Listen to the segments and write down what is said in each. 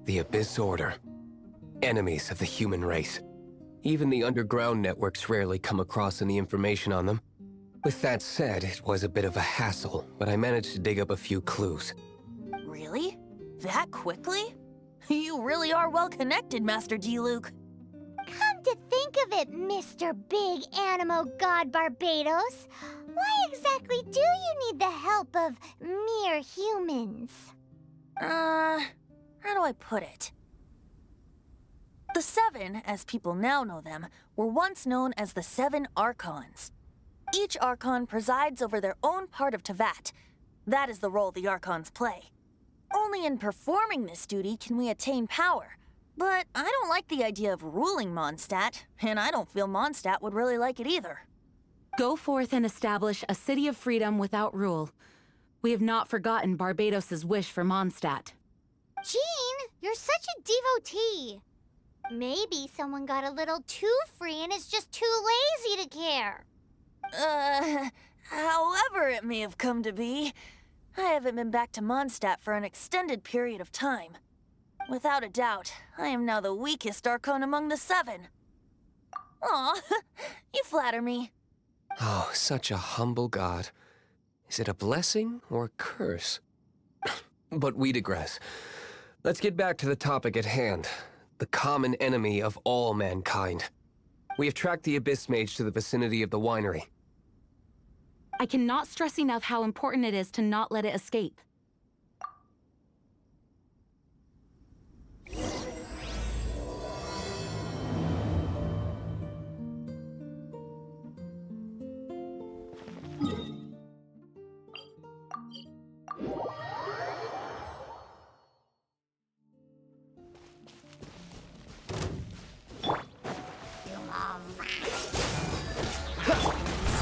The Abyss Order. Enemies of the human race. Even the underground networks rarely come across any information on them. With that said, it was a bit of a hassle, but I managed to dig up a few clues. Really? That quickly? You really are well connected, Master D-Luke. Come to think of it, Mr. Big Animo God Barbados, why exactly do you need the help of mere humans? How do I put it? The Seven, as people now know them, were once known as the Seven Archons. Each Archon presides over their own part of Teyvat. That is the role the Archons play. Only in performing this duty can we attain power. But I don't like the idea of ruling Mondstadt, and I don't feel Mondstadt would really like it either. Go forth and establish a city of freedom without rule. We have not forgotten Barbados's wish for Mondstadt. Jean, you're such a devotee. Maybe someone got a little too free and is just too lazy to care. However it may have come to be, I haven't been back to Mondstadt for an extended period of time. Without a doubt, I am now the weakest Archon among the Seven. Aw, you flatter me. Oh, such a humble god. Is it a blessing or a curse? But we digress. Let's get back to the topic at hand. The common enemy of all mankind. We have tracked the Abyss Mage to the vicinity of the winery. I cannot stress enough how important it is to not let it escape.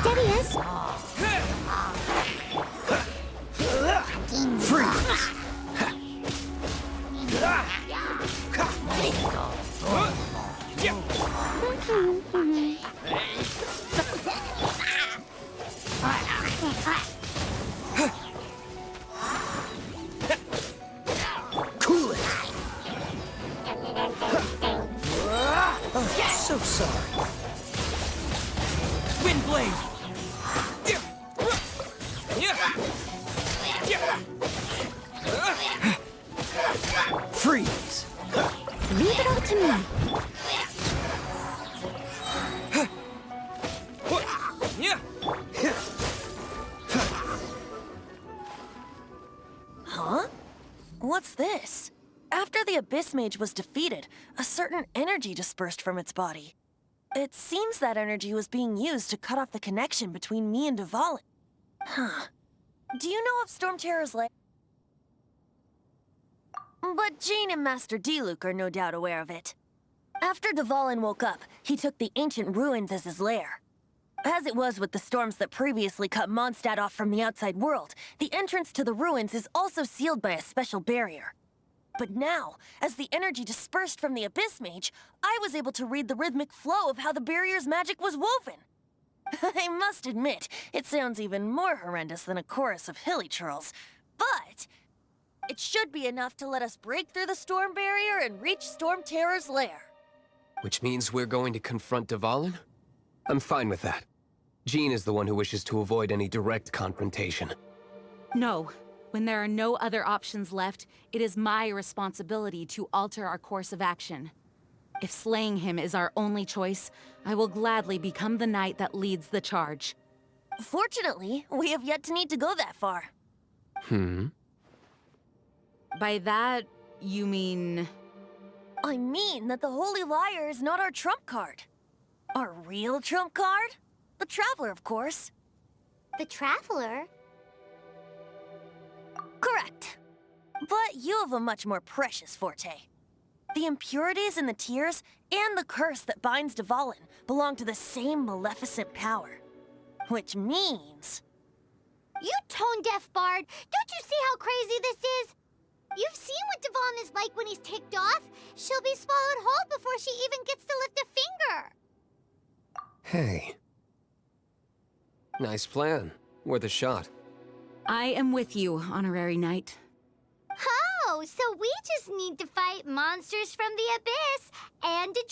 Steady us. Freeze! Cool it! Oh, so sorry. Windblade! Freeze! Leave it all to me. Huh? What's this? After the Abyss Mage was defeated, a certain energy dispersed from its body. It seems that energy was being used to cut off the connection between me and Dvalin. Huh. Do you know of Storm Terror's lair? But Jean and Master D-Luke are no doubt aware of it. After Dvalin woke up, he took the ancient ruins as his lair. As it was with the storms that previously cut Mondstadt off from the outside world, the entrance to the ruins is also sealed by a special barrier. But now, as the energy dispersed from the Abyss Mage, I was able to read the rhythmic flow of how the barrier's magic was woven. I must admit, it sounds even more horrendous than a chorus of hilly churls, but it should be enough to let us break through the storm barrier and reach Storm Terror's lair. Which means we're going to confront Dvalin? I'm fine with that. Jean is the one who wishes to avoid any direct confrontation. No. When there are no other options left, it is my responsibility to alter our course of action. If slaying him is our only choice, I will gladly become the knight that leads the charge. Fortunately, we have yet to need to go that far. By that, you mean... I mean that the Holy Liar is not our trump card. Our real trump card? The Traveler, of course. The Traveler? Correct. But you have a much more precious forte. The impurities in the tears and the curse that binds Dvalin belong to the same maleficent power. Which means... You tone-deaf bard! Don't you see how crazy this is? You've seen what Dvalin is like when he's ticked off. She'll be swallowed whole before she even gets to lift a finger. Hey. Nice plan. Worth a shot. I am with you, Honorary Knight. Oh, so we just need to fight monsters from the abyss and a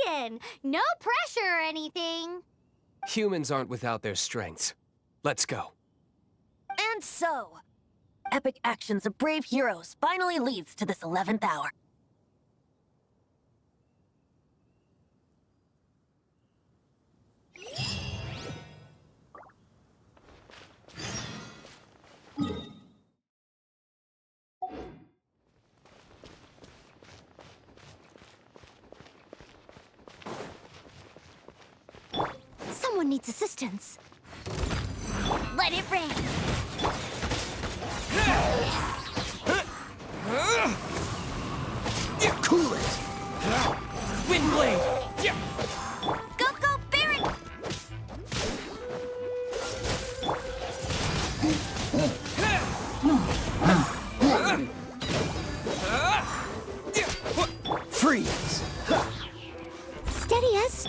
dragon. No pressure or anything. Humans aren't without their strengths. Let's go. And so, epic actions of brave heroes finally leads to this 11th hour. Someone needs assistance. Let it rain. Cool it! Windblade! Go, go, Barret! Freeze! Steady as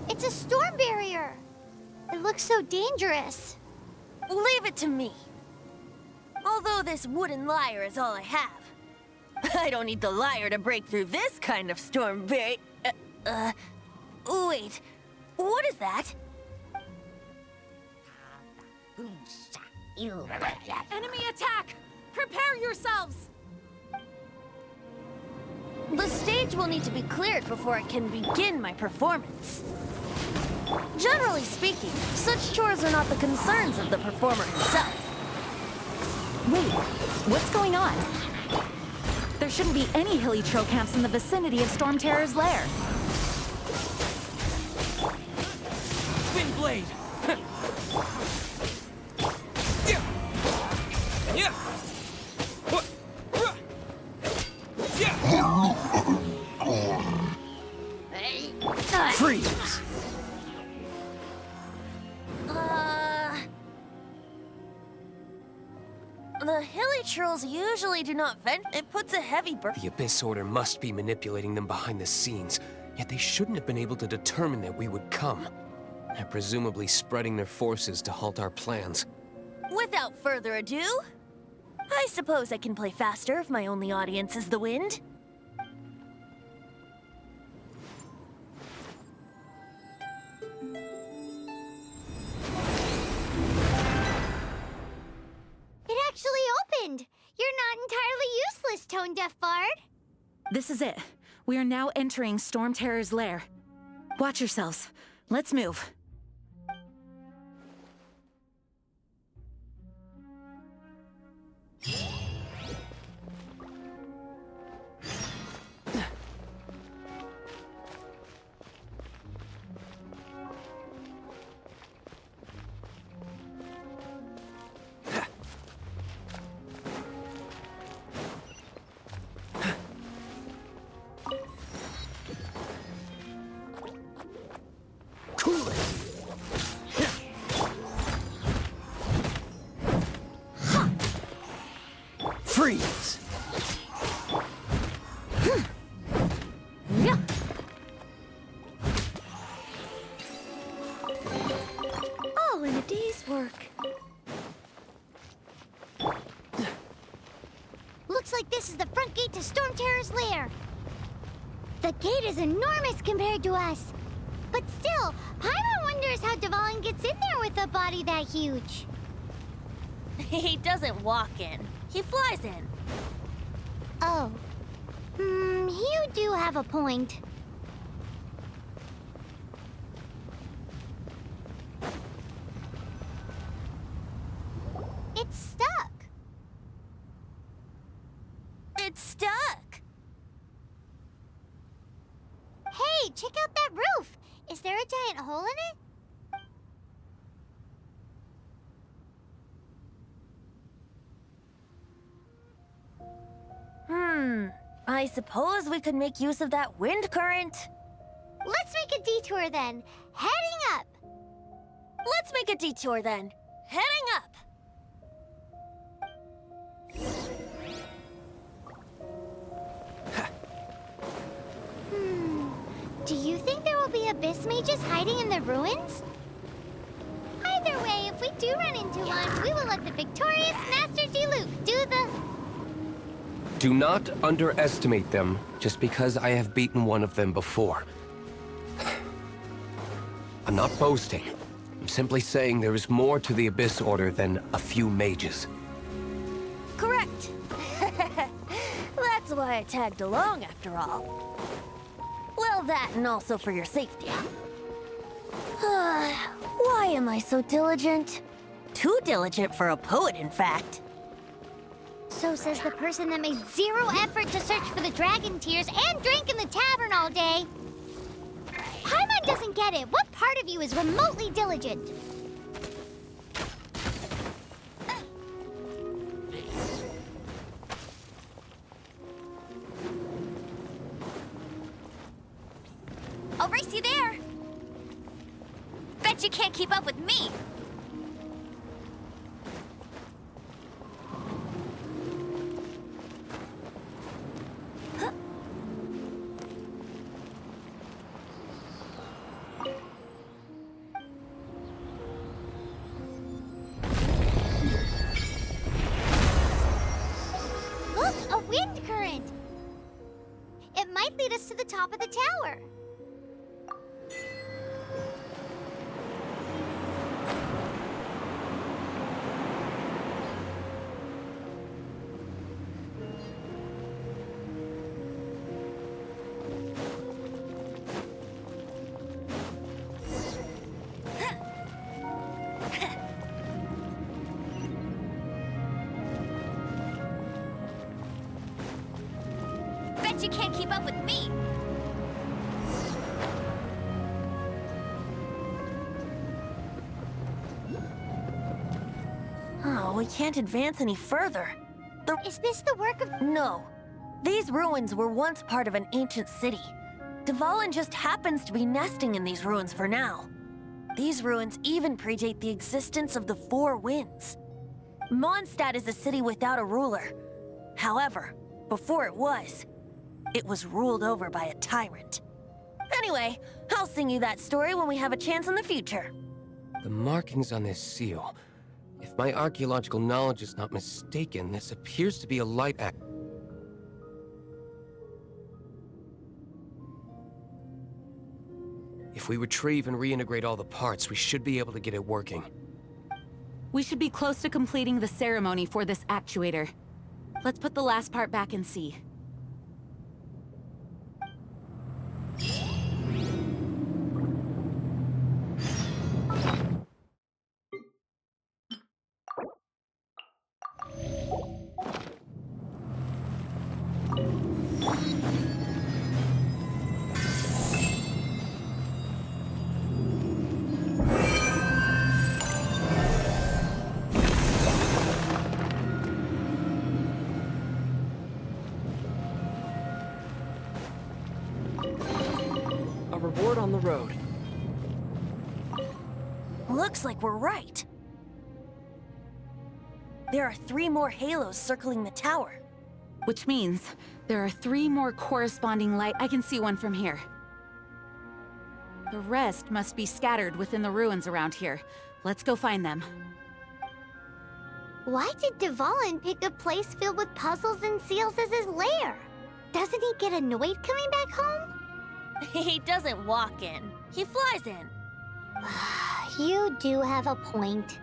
It's a storm barrier. It looks so dangerous. Leave it to me. Although this wooden lyre is all I have. I don't need the lyre to break through this kind of storm barrier. Wait. What is that? Enemy attack! Prepare yourselves! The stage will need to be cleared before I can begin my performance. Generally speaking, such chores are not the concerns of the performer himself. Wait, what's going on? There shouldn't be any hilly-tro camps in the vicinity of Storm Terror's lair. Windblade! Freeze! The hilly trolls usually do not vent. It puts a heavy burden. The Abyss Order must be manipulating them behind the scenes, yet they shouldn't have been able to determine that we would come. They're presumably spreading their forces to halt our plans. Without further ado, I suppose I can play faster if my only audience is the wind. It actually opened. You're not entirely useless, Tone Deaf Bard. This is it. We are now entering Storm Terror's lair. Watch yourselves. Let's move. Cool it! Freeze! this is the front gate to Storm Terror's lair. The gate is enormous compared to us. But still, Paimon wonders how Dvalin gets in there with a body that huge. He doesn't walk in. He flies in. Oh. You do have a point. It's stuck. It's stuck. Hey, check out that roof. Is there a giant hole in it? I suppose we could make use of that wind current. Let's make a detour then. Heading up. Let's make a detour then. Heading up. Do you think there will be abyss mages hiding in the ruins? Either way, if we do run into one, we will let the victorious Master Diluc do the... Do not underestimate them just because I have beaten one of them before. I'm not boasting. I'm simply saying there is more to the Abyss Order than a few mages. Correct. That's why I tagged along after all. Well, that and also for your safety. Why am I so diligent? Too diligent for a poet, in fact. So says the person that made zero effort to search for the dragon tears and drank in the tavern all day. Paimon doesn't get it. What part of you is remotely diligent? I'll race you there. Bet you can't keep up with me. Look, a wind current. It might lead us to the top of the tower. Bet you can't keep up with me. Oh, we can't advance any further. Is this the work of... No. These ruins were once part of an ancient city. Dvalin just happens to be nesting in these ruins for now. These ruins even predate the existence of the Four Winds. Mondstadt is a city without a ruler. However, before it was ruled over by a tyrant. Anyway, I'll sing you that story when we have a chance in the future. The markings on this seal. If my archaeological knowledge is not mistaken, this appears to be a light act. If we retrieve and reintegrate all the parts, we should be able to get it working. We should be close to completing the ceremony for this actuator. Let's put the last part back and see. A reward on the road. Looks like we're right. There are 3 more halos circling the tower. Which means there are 3 more corresponding light. I can see one from here. The rest must be scattered within the ruins around here. Let's go find them. Why did Dvalin pick a place filled with puzzles and seals as his lair? Doesn't he get annoyed coming back home? He doesn't walk in. He flies in. You do have a point.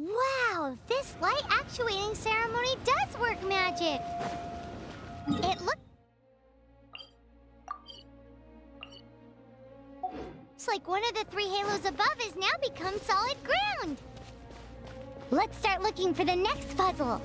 Wow, this light actuating ceremony does work magic. It looks like one of the 3 halos above has now become solid ground. Let's start looking for the next puzzle.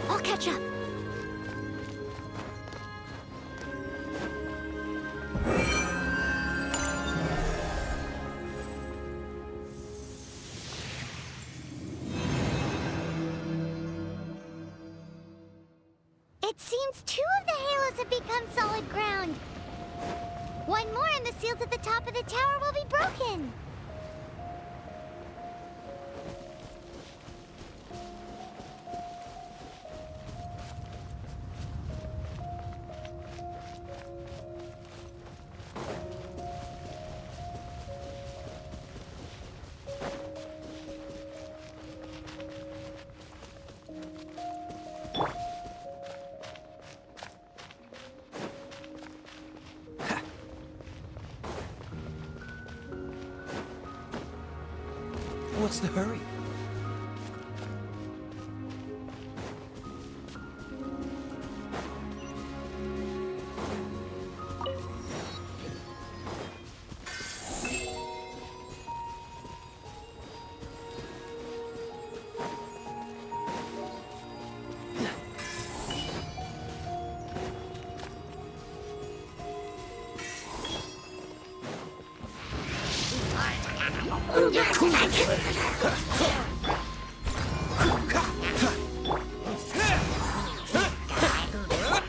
I'll catch up. It seems 2 of the halos have become solid ground. One more and the seals at the top of the tower will be broken. What's the hurry?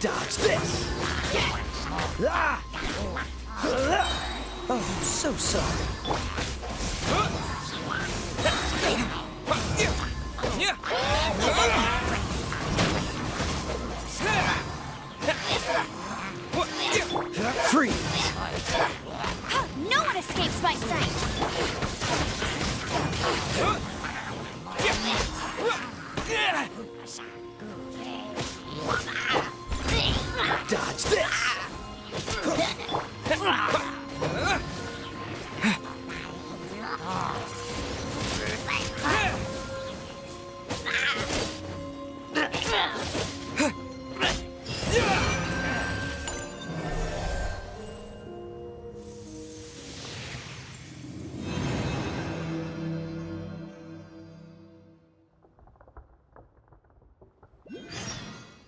Dodge this! Ah! Oh, I'm so sorry. Freeze! No one escapes my sight! Dodge this!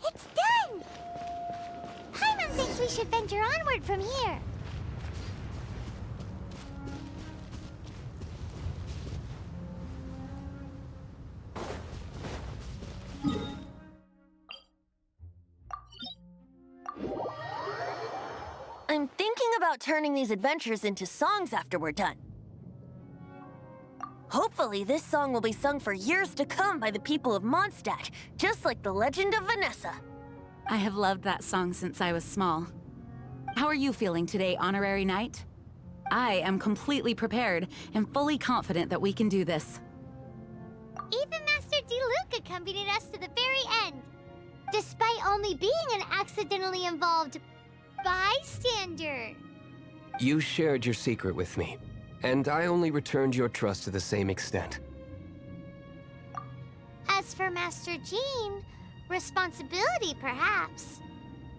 It's done! Paimon thinks we should venture onward from here. I'm thinking about turning these adventures into songs after we're done. Hopefully, this song will be sung for years to come by the people of Mondstadt, just like the legend of Vanessa. I have loved that song since I was small. How are you feeling today, Honorary Knight? I am completely prepared and fully confident that we can do this. Even Master Diluc accompanied us to the very end, despite only being an accidentally involved bystander. You shared your secret with me, and I only returned your trust to the same extent. As for Master Jean, responsibility perhaps.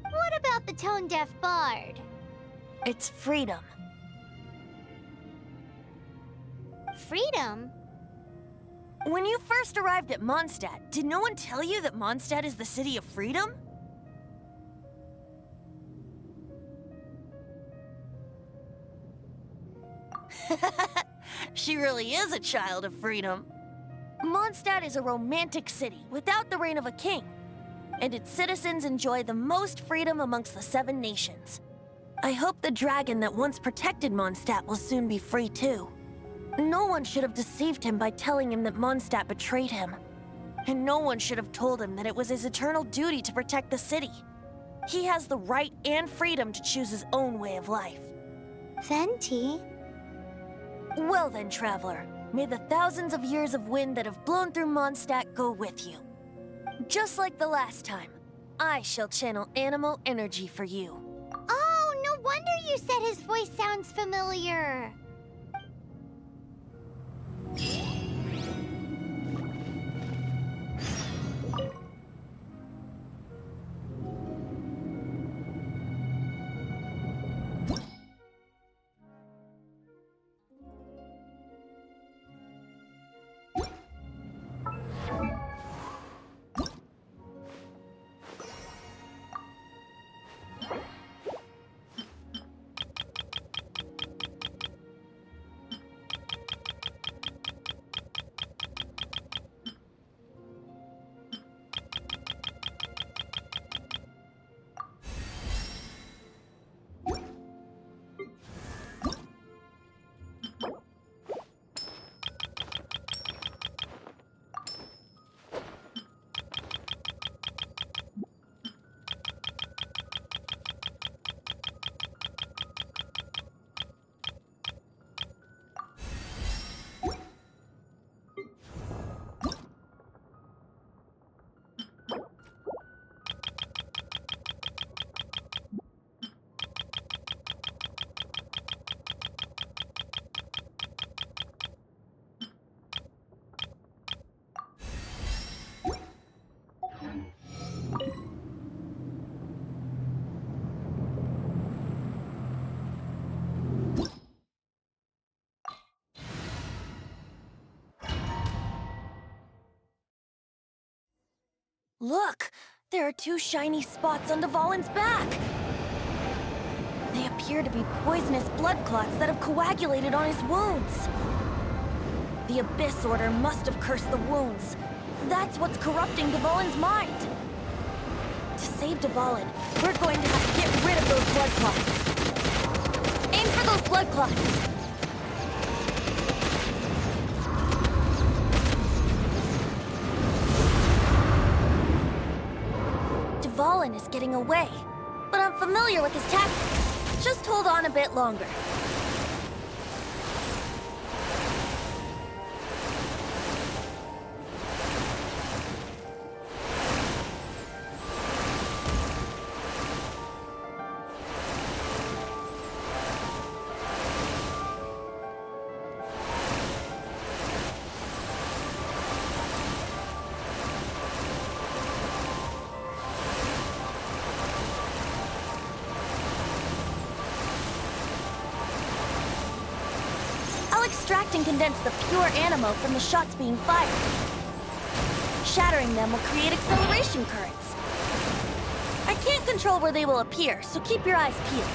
What about the tone-deaf bard? It's freedom. Freedom? When you first arrived at Mondstadt, did no one tell you that Mondstadt is the city of freedom? She really is a child of freedom. Mondstadt is a romantic city without the reign of a king, and its citizens enjoy the most freedom amongst the 7 nations. I hope the dragon that once protected Mondstadt will soon be free too. No one should have deceived him by telling him that Mondstadt betrayed him. And no one should have told him that it was his eternal duty to protect the city. He has the right and freedom to choose his own way of life. Venti? Well then, traveler, may the thousands of years of wind that have blown through Mondstadt go with you. Just like the last time, I shall channel animal energy for you. Oh, no wonder you said his voice sounds familiar. Look! There are two shiny spots on Dvalin's back! They appear to be poisonous blood clots that have coagulated on his wounds. The Abyss Order must have cursed the wounds. That's what's corrupting Dvalin's mind. To save Dvalin, we're going to have to get rid of those blood clots. Aim for those blood clots. Dvalin is getting away, but I'm familiar with his tactics. Just hold on a bit longer. Extract and condense the pure animo from the shots being fired. Shattering them will create acceleration currents. I can't control where they will appear, so keep your eyes peeled.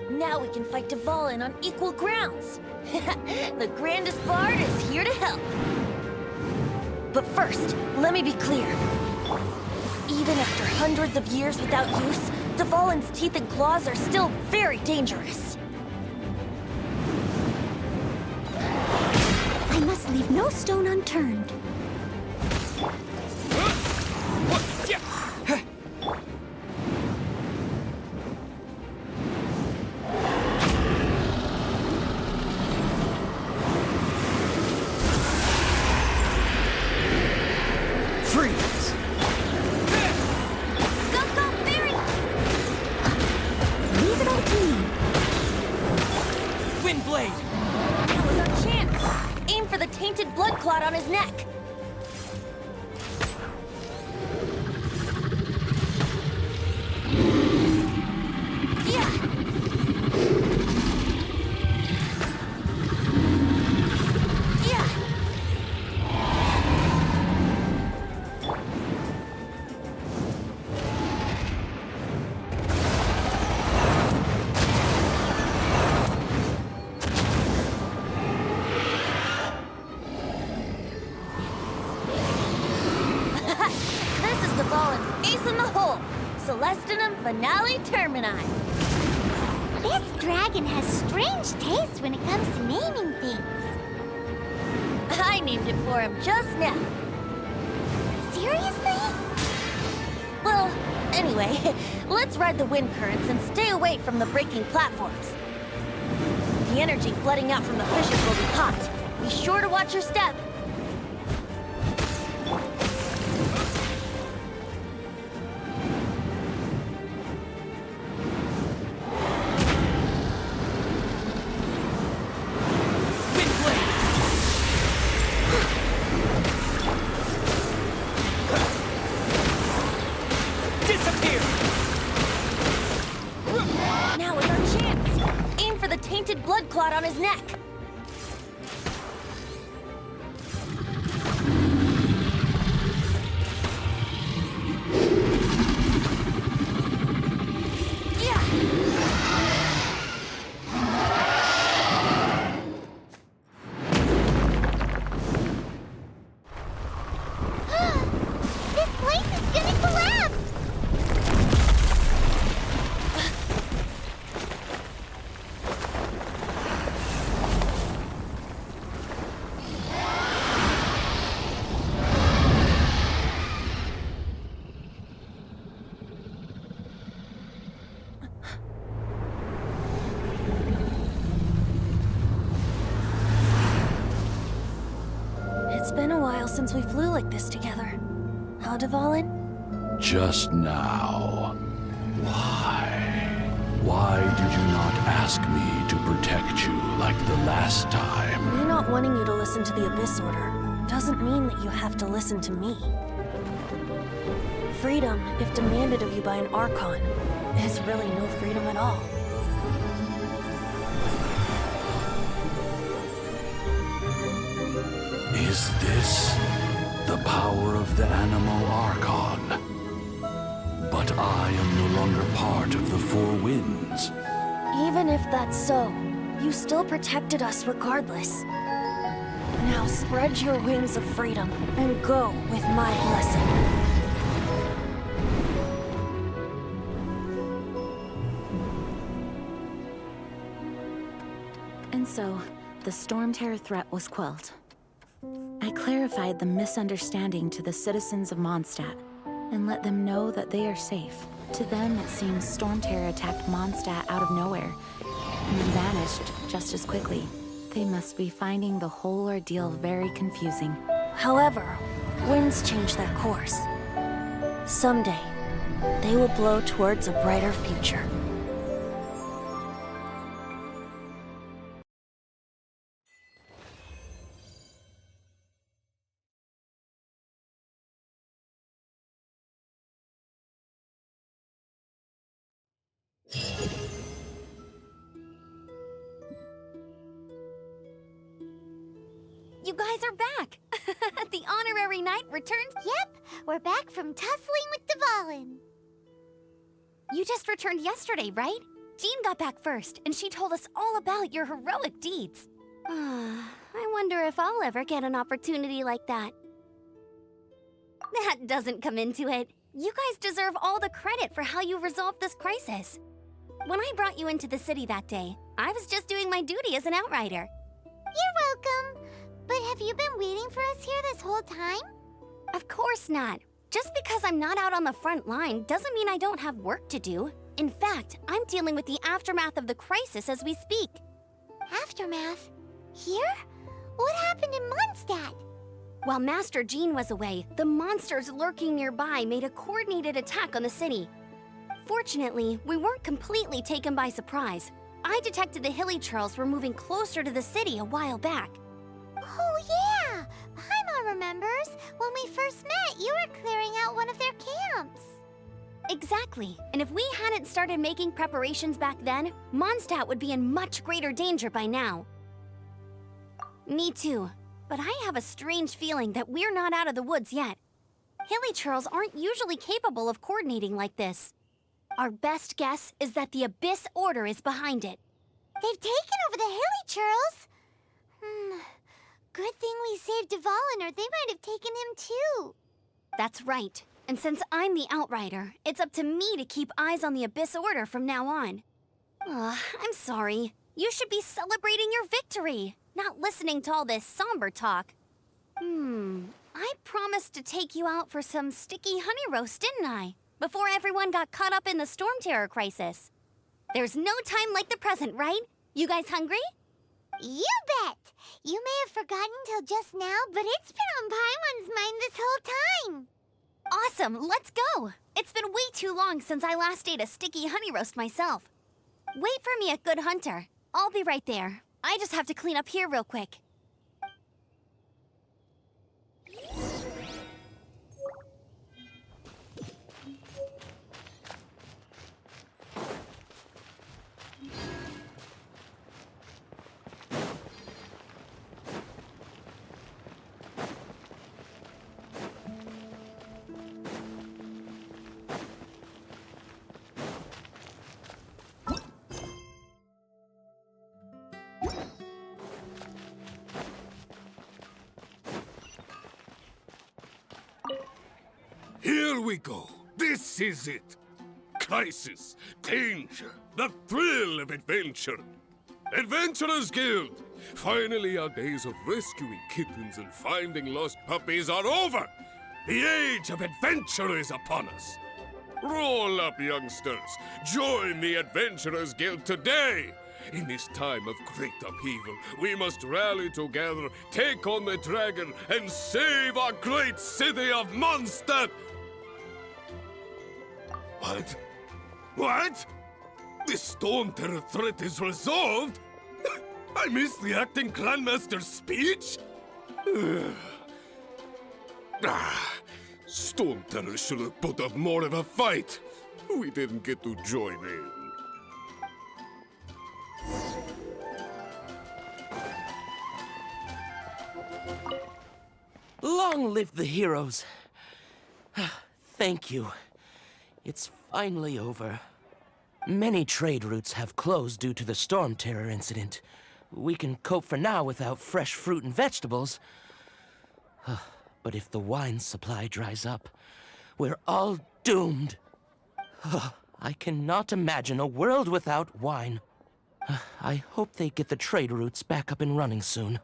Now we can fight Dvalin on equal grounds. The grandest bard is here to help. But first, let me be clear. Even after hundreds of years without use, Dvalin's teeth and claws are still very dangerous. I must leave no stone unturned. Freeze! Go, go, Barry! Leave it all to me. Windblade! That was our chance. Aim for the tainted blood clot on his neck. Yeah. Yeah. This is Dvalin's ace in the hole. Celestinum Finale Termini. This dragon has strange taste when it comes to naming things. I named it for him just now. Seriously? Well, anyway, let's ride the wind currents and stay away from the breaking platforms. The energy flooding out from the fishes will be hot. Be sure to watch your step. Disappear! Now is our chance. Aim for the tainted blood clot on his neck. Yeah. This place is gonna collapse! It's been a while since we flew like this together. Huh, Dvalin? Just now. Why? Why did you not ask me to protect you like the last time? Me not wanting you to listen to the Abyss Order doesn't mean that you have to listen to me. Freedom, if demanded of you by an Archon, is really no freedom at all. Is this the power of the Animo Archon? But I am no longer part of the Four Winds. Even if that's so, you still protected us regardless. Now spread your wings of freedom and go with my blessing. And so, the Storm Terror threat was quelled. I clarified the misunderstanding to the citizens of Mondstadt and let them know that they are safe. To them, it seems Storm Terror attacked Mondstadt out of nowhere and then vanished just as quickly. They must be finding the whole ordeal very confusing. However, winds change their course. Someday, they will blow towards a brighter future. You guys are back! The honorary knight returns? Yep, we're back from tussling with Dvalin. You just returned yesterday, right? Jean got back first, and she told us all about your heroic deeds. I wonder if I'll ever get an opportunity like that. That doesn't come into it. You guys deserve all the credit for how you resolved this crisis. When I brought you into the city that day, I was just doing my duty as an outrider. You're welcome. But have you been waiting for us here this whole time? Of course not. Just because I'm not out on the front line doesn't mean I don't have work to do. In fact, I'm dealing with the aftermath of the crisis as we speak. Aftermath? Here? What happened in Mondstadt? While Master Jean was away, the monsters lurking nearby made a coordinated attack on the city. Fortunately, we weren't completely taken by surprise. I detected the Hilly Churls were moving closer to the city a while back. Oh, yeah! Paimon remembers. When we first met, you were clearing out one of their camps. Exactly. And if we hadn't started making preparations back then, Mondstadt would be in much greater danger by now. Me too. But I have a strange feeling that we're not out of the woods yet. Hilly Churls aren't usually capable of coordinating like this. Our best guess is that the Abyss Order is behind it. They've taken over the Hilly Churls? Good thing we saved Dvalin, or they might have taken him too. That's right. And since I'm the Outrider, it's up to me to keep eyes on the Abyss Order from now on. I'm sorry. You should be celebrating your victory, not listening to all this somber talk. I promised to take you out for some sticky honey roast, didn't I? Before everyone got caught up in the storm terror crisis. There's no time like the present, right? You guys hungry? You bet! You may have forgotten till just now, but it's been on Paimon's mind this whole time. Awesome, let's go! It's been way too long since I last ate a sticky honey roast myself. Wait for me at Good Hunter. I'll be right there. I just have to clean up here real quick. Here we go. This is it. Crisis, danger, the thrill of adventure. Adventurers Guild! Finally, our days of rescuing kittens and finding lost puppies are over! The age of adventure is upon us! Roll up, youngsters! Join the Adventurers Guild today! In this time of great upheaval, we must rally together, take on the dragon, and save our great city of Mondstadt! What? What? The Storm Terror threat is resolved? I missed the acting clanmaster's speech? Storm Terror should have put up more of a fight. We didn't get to join in. Long live the heroes. Thank you. It's finally over. Many trade routes have closed due to the Storm Terror incident. We can cope for now without fresh fruit and vegetables. But if the wine supply dries up, we're all doomed. I cannot imagine a world without wine. I hope they get the trade routes back up and running soon.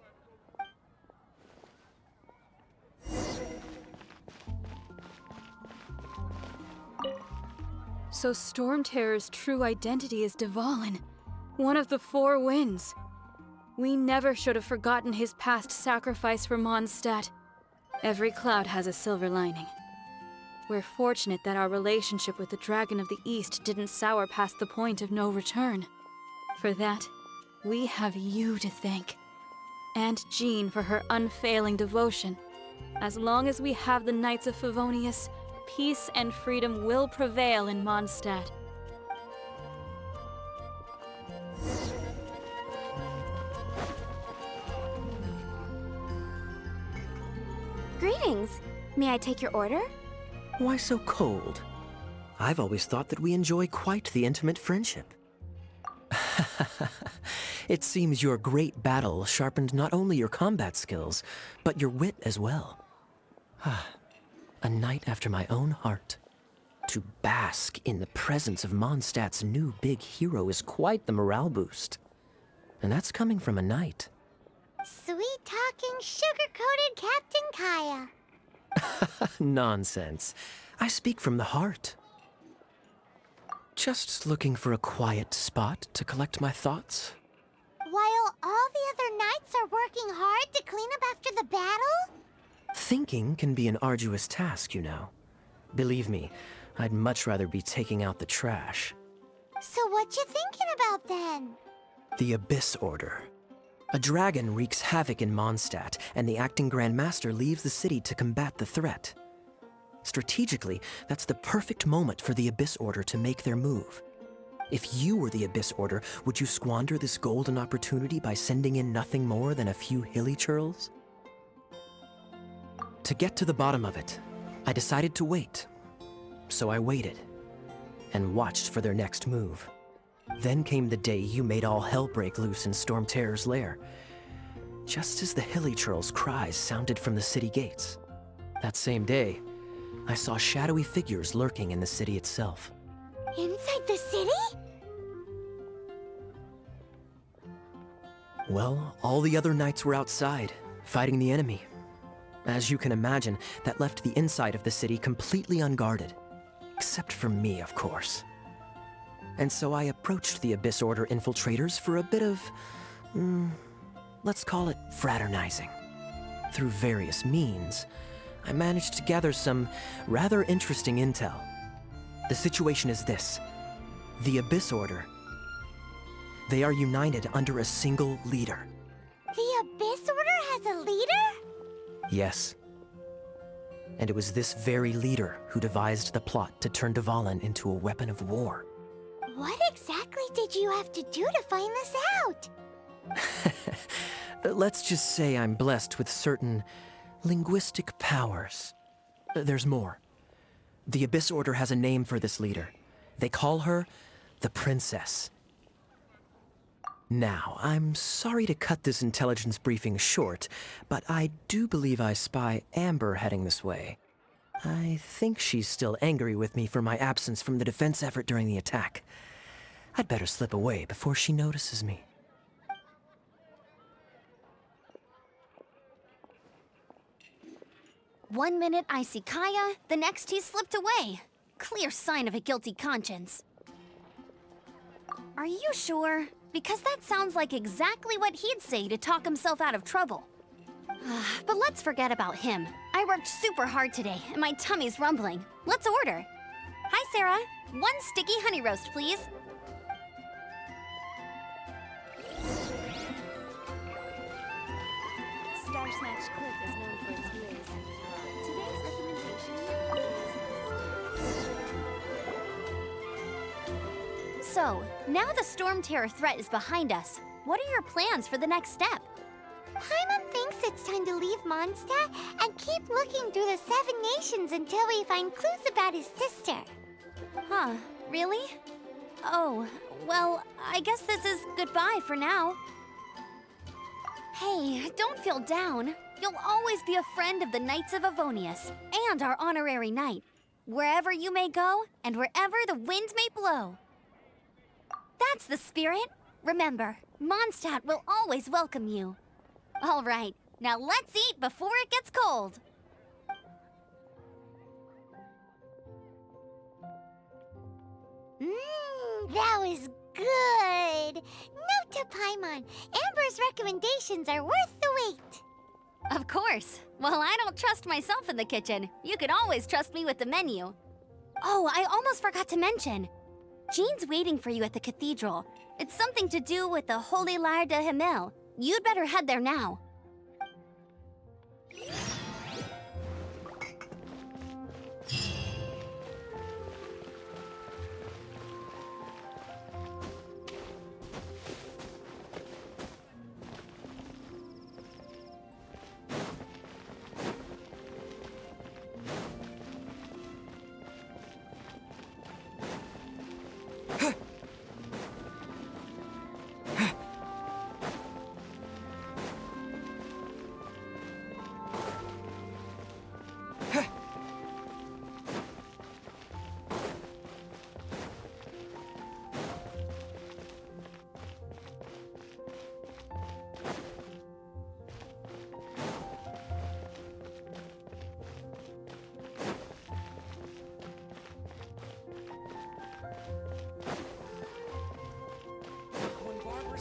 So Storm Terror's true identity is Dvalin, one of the Four Winds. We never should have forgotten his past sacrifice for Mondstadt. Every cloud has a silver lining. We're fortunate that our relationship with the Dragon of the East didn't sour past the point of no return. For that, we have you to thank. And Jean for her unfailing devotion. As long as we have the Knights of Favonius, peace and freedom will prevail in Mondstadt. Greetings. May I take your order? Why so cold? I've always thought that we enjoy quite the intimate friendship. It seems your great battle sharpened not only your combat skills, but your wit as well. A knight after my own heart. To bask in the presence of Mondstadt's new big hero is quite the morale boost. And that's coming from a knight. Sweet-talking, sugar-coated Captain Kaya. Nonsense. I speak from the heart. Just looking for a quiet spot to collect my thoughts. While all the other knights are working hard to clean up after the battle? Thinking can be an arduous task, you know. Believe me, I'd much rather be taking out the trash. So what you thinking about then? The Abyss Order. A dragon wreaks havoc in Mondstadt, and the acting Grand Master leaves the city to combat the threat. Strategically, that's the perfect moment for the Abyss Order to make their move. If you were the Abyss Order, would you squander this golden opportunity by sending in nothing more than a few hilly churls? To get to the bottom of it, I decided to wait. So I waited, and watched for their next move. Then came the day you made all hell break loose in Storm Terror's lair. Just as the hilly churls' cries sounded from the city gates. That same day, I saw shadowy figures lurking in the city itself. Inside the city? Well, all the other knights were outside, fighting the enemy. As you can imagine, that left the inside of the city completely unguarded. Except for me, of course. And so I approached the Abyss Order infiltrators for a bit of, let's call it fraternizing. Through various means, I managed to gather some rather interesting intel. The situation is this. The Abyss Order. They are united under a single leader. The Abyss Order has a leader? Yes. And it was this very leader who devised the plot to turn Dvalin into a weapon of war. What exactly did you have to do to find this out? Let's just say I'm blessed with certain linguistic powers. There's more. The Abyss Order has a name for this leader. They call her the Princess. Now, I'm sorry to cut this intelligence briefing short, but I do believe I spy Amber heading this way. I think she's still angry with me for my absence from the defense effort during the attack. I'd better slip away before she notices me. One minute I see Kaya, the next he's slipped away. Clear sign of a guilty conscience. Are you sure? Because that sounds like exactly what he'd say to talk himself out of trouble. But let's forget about him. I worked super hard today, and my tummy's rumbling. Let's order. Hi, Sarah. 1 sticky honey roast, please. Star Snatch Clip is known for its ears. Today's recommendation is... So, now the Storm Terror threat is behind us. What are your plans for the next step? Paimon thinks it's time to leave Mondstadt and keep looking through the 7 nations until we find clues about his sister. Huh, really? Oh, well, I guess this is goodbye for now. Hey, don't feel down. You'll always be a friend of the Knights of Avonius and our honorary knight. Wherever you may go and wherever the wind may blow. That's the spirit. Remember, Mondstadt will always welcome you. All right, now let's eat before it gets cold. That was good. Note to Paimon, Amber's recommendations are worth the wait. Of course. Well, I don't trust myself in the kitchen. You can always trust me with the menu. Oh, I almost forgot to mention. Jean's waiting for you at the cathedral. It's something to do with the Holy Lyre de Himmel. You'd better head there now.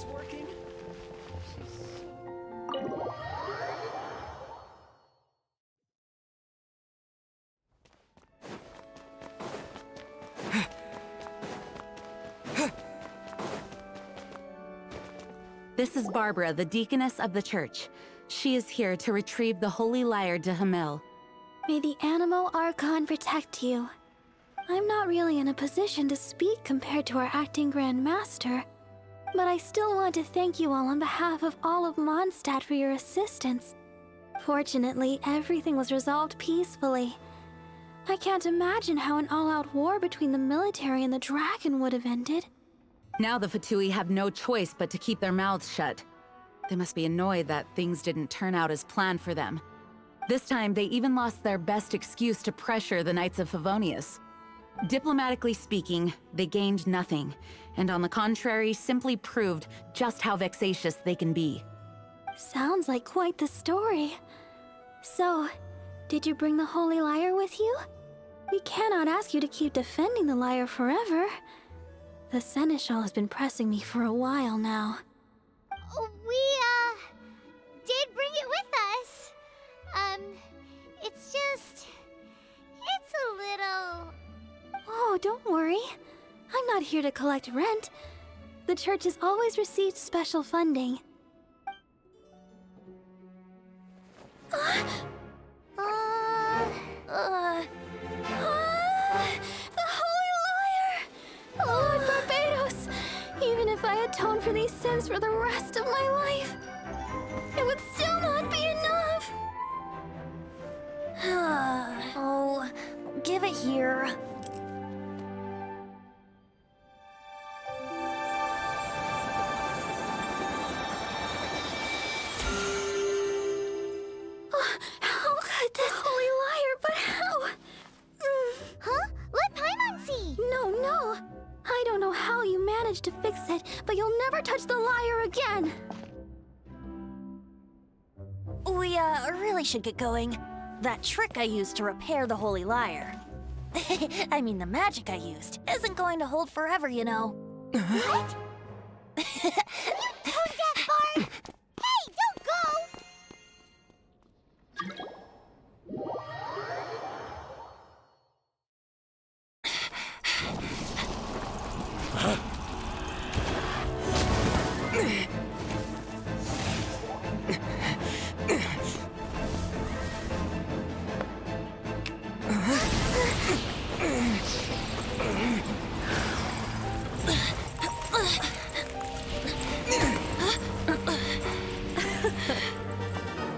magic's working? This is Barbara, the deaconess of the church. She is here to retrieve the holy lyre de Hamel. May the Animo Archon protect you. I'm not really in a position to speak compared to our acting Grand Master, but I still want to thank you all on behalf of all of Mondstadt for your assistance. Fortunately, everything was resolved peacefully. I can't imagine how an all-out war between the military and the dragon would have ended. Now the Fatui have no choice but to keep their mouths shut. They must be annoyed that things didn't turn out as planned for them. This time, they even lost their best excuse to pressure the Knights of Favonius. Diplomatically speaking, they gained nothing, and on the contrary, simply proved just how vexatious they can be. Sounds like quite the story. So, did you bring the Holy Lyre with you? We cannot ask you to keep defending the lyre forever. The Seneschal has been pressing me for a while now. We, did bring it with us. It's just... it's a little... Oh, don't worry. I'm not here to collect rent. The church has always received special funding. The Holy Lyre! Lord Barbados! Even if I atone for these sins for the rest of my life, it would still not be enough! Oh, give it here. How could this Holy Lyre, but how? Huh? Let Paimon see! No. I don't know how you managed to fix it, but you'll never touch the lyre again! We, really should get going. That trick I used to repair the Holy Lyre. I mean, the magic I used isn't going to hold forever, you know. What? You tone-deaf bard! Hey, don't go!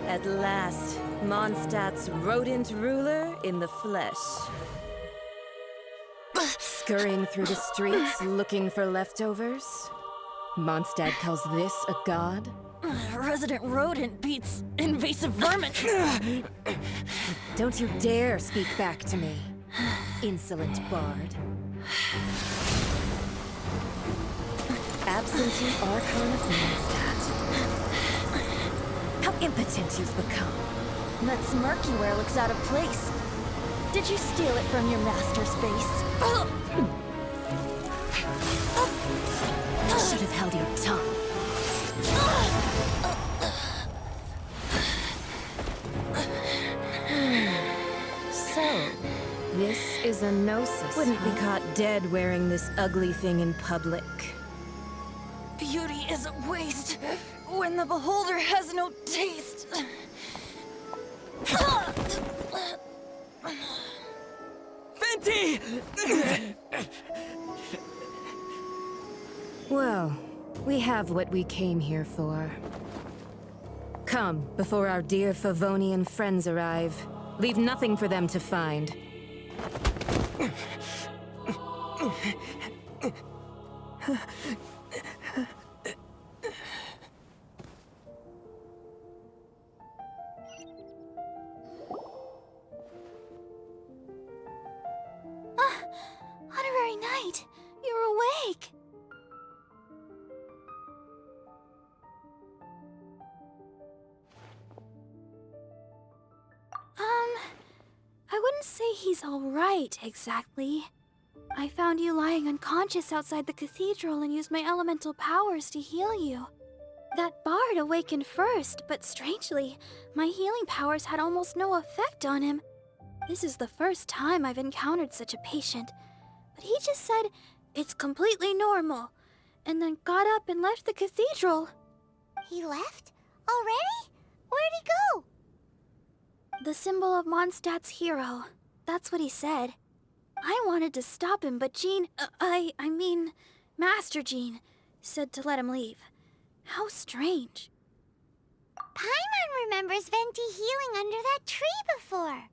At last, Mondstadt's rodent ruler in the flesh. Scurrying through the streets looking for leftovers? Mondstadt calls this a god? Resident rodent beats invasive vermin. Don't you dare speak back to me, insolent bard. Absentee Archon of Mondstadt. How impotent you've become. That smirk you wear looks out of place. Did you steal it from your master's face? Should have held your tongue. So, this is a gnosis. Wouldn't be caught dead wearing this ugly thing in public. Beauty is a waste when the beholder has no taste. Fenty! Well, we have what we came here for. Come, before our dear Favonian friends arrive. Leave nothing for them to find. Honorary Knight, you're awake! I wouldn't say he's all right, exactly. I found you lying unconscious outside the cathedral and used my elemental powers to heal you. That bard awakened first, but strangely, my healing powers had almost no effect on him. This is the first time I've encountered such a patient, but he just said it's completely normal, and then got up and left the cathedral. He left? Already? Where'd he go? The symbol of Mondstadt's hero. That's what he said. I wanted to stop him, but Jean, I mean, Master Jean, said to let him leave. How strange. Paimon remembers Venti healing under that tree before.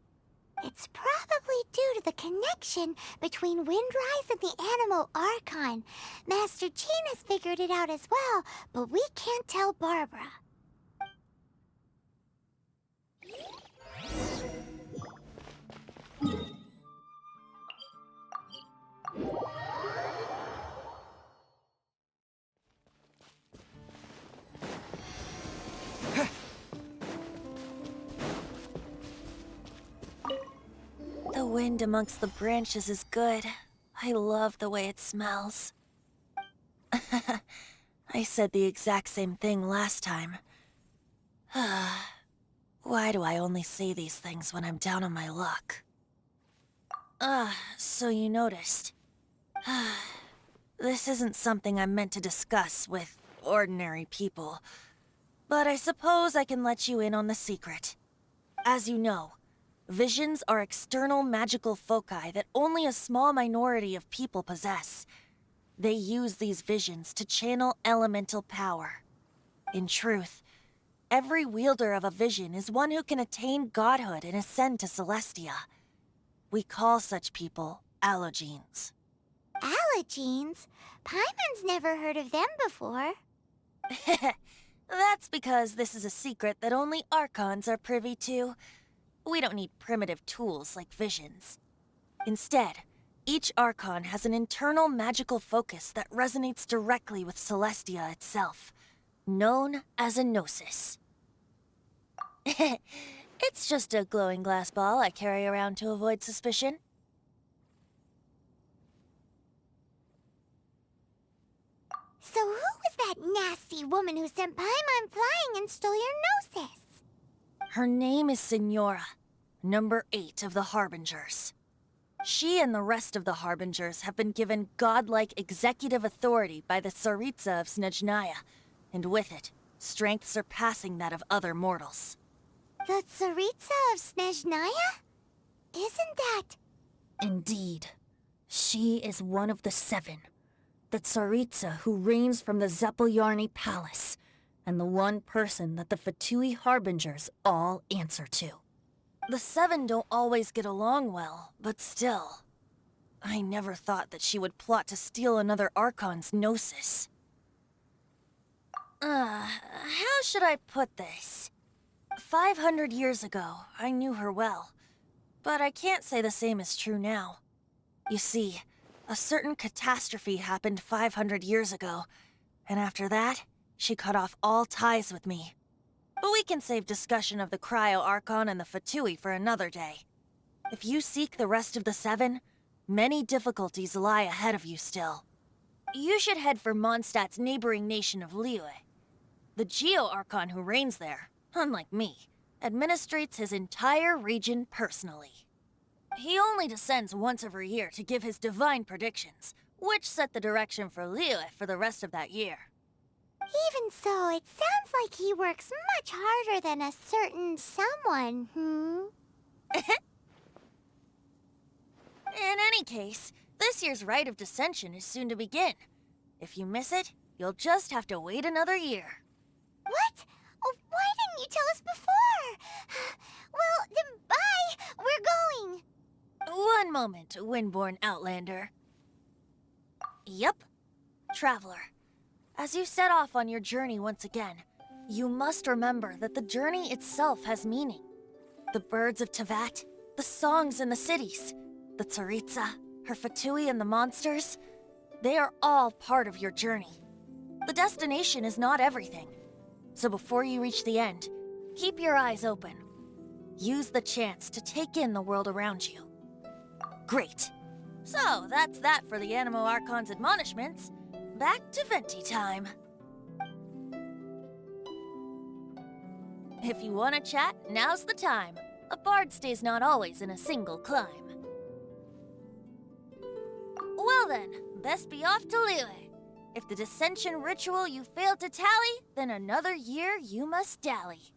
It's probably due to the connection between Windrise and the Animal Archon. Master Jean has figured it out as well, but we can't tell Barbara. The wind amongst the branches is good. I love the way it smells. I said the exact same thing last time. Why do I only say these things when I'm down on my luck? So you noticed. This isn't something I'm meant to discuss with ordinary people, but I suppose I can let you in on the secret. As you know, visions are external magical foci that only a small minority of people possess. They use these visions to channel elemental power. In truth, every wielder of a vision is one who can attain godhood and ascend to Celestia. We call such people allogenes. Allogenes? Paimon's never heard of them before. That's because this is a secret that only Archons are privy to. We don't need primitive tools like visions. Instead, each Archon has an internal magical focus that resonates directly with Celestia itself, known as a gnosis. It's just a glowing glass ball I carry around to avoid suspicion. So who was that nasty woman who sent Paimon flying and stole your gnosis? Her name is Signora, number 8 of the Harbingers. She and the rest of the Harbingers have been given godlike executive authority by the Tsaritsa of Snezhnaya, and with it, strength surpassing that of other mortals. The Tsaritsa of Snezhnaya? Isn't that... Indeed. She is one of the 7. The Tsaritsa who reigns from the Zeppeljorny Palace, and the one person that the Fatui Harbingers all answer to. The 7 don't always get along well, but still. I never thought that she would plot to steal another Archon's gnosis. How should I put this? 500 years ago, I knew her well, but I can't say the same is true now. You see, a certain catastrophe happened 500 years ago, and after that, she cut off all ties with me. But we can save discussion of the Cryo Archon and the Fatui for another day. If you seek the rest of the 7, many difficulties lie ahead of you still. You should head for Mondstadt's neighboring nation of Liyue. The Geo Archon who reigns there, unlike me, administrates his entire region personally. He only descends once every year to give his divine predictions, which set the direction for Liyue for the rest of that year. Even so, it sounds like he works much harder than a certain someone, In any case, this year's Rite of Dissension is soon to begin. If you miss it, you'll just have to wait another year. What? Oh, why didn't you tell us before? Well, then bye! We're going! One moment, Windborn Outlander. Yep. Traveler, as you set off on your journey once again, you must remember that the journey itself has meaning. The birds of Tevat, the songs in the cities, the Tsaritsa, her Fatui and the monsters, they are all part of your journey. The destination is not everything. So before you reach the end, keep your eyes open. Use the chance to take in the world around you. Great. So, that's that for the Animo Archon's admonishments. Back to Venti time. If you want to chat, now's the time. A bard stays not always in a single climb. Well then, best be off to Lille. If the dissension ritual you failed to tally, then another year you must dally.